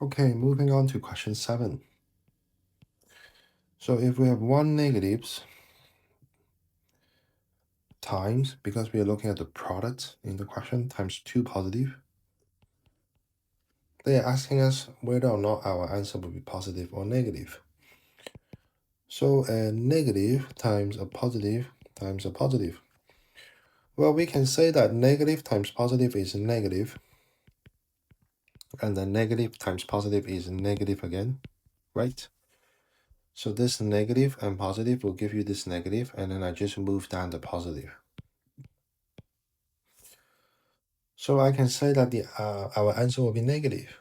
Okay, moving on to question 7. So if we have 1 negatives times, because we are looking at the product in the question, times 2 positive, they are asking us whether or not our answer will be positive or negative. So a negative times a positive times a positive. Well, we can say that negative times positive is negative, and then negative times positive is negative again, right? So this negative and positive will give you this negative, and then I just move down the positive. So I can say that our answer will be negative.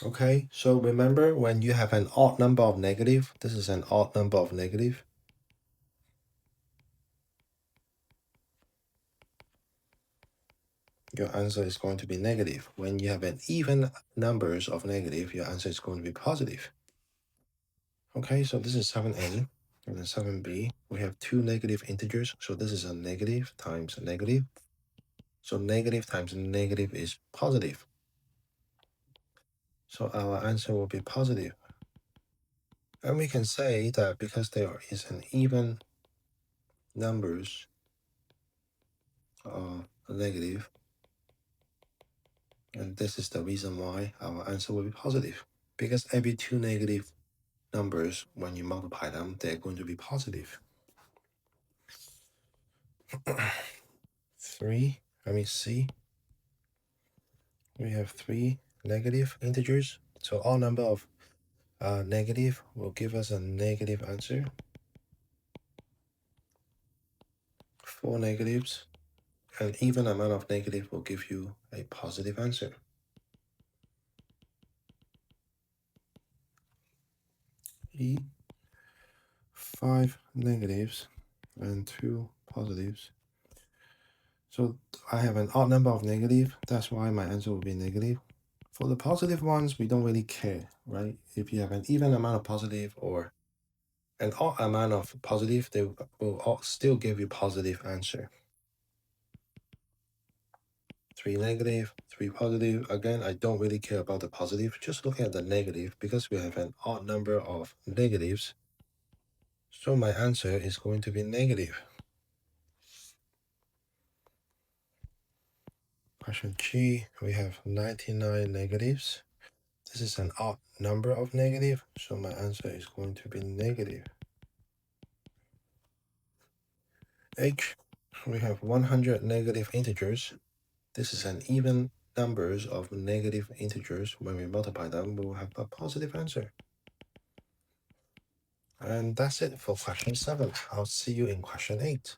Okay, so remember when you have an odd number of negative, this is an odd number of negative. Your answer is going to be negative. When you have an even numbers of negative, your answer is going to be positive. Okay, so this is 7a, and then 7b, we have 2 negative integers, so this is a negative times a negative. So negative times negative is positive. So our answer will be positive. And we can say that because there is an even numbers of negative, and this is the reason why our answer will be positive. Because every 2 negative numbers, when you multiply them, they're going to be positive. 3, let me see. We have 3 negative integers. So all number of negative will give us a negative answer. 4 negatives. An even amount of negative will give you a positive answer. 5 negatives and 2 positives. So I have an odd number of negative. That's why my answer will be negative. For the positive ones, we don't really care, right? If you have an even amount of positive or an odd amount of positive, they will all still give you positive answer. 3 negative, 3 positive. Again, I don't really care about the positive. Just looking at the negative because we have an odd number of negatives. So my answer is going to be negative. Question G, we have 99 negatives. This is an odd number of negative, so my answer is going to be negative. H, we have 100 negative integers. This is an even numbers of negative integers. When we multiply them, we will have a positive answer. And that's it for question 7. I'll see you in question 8.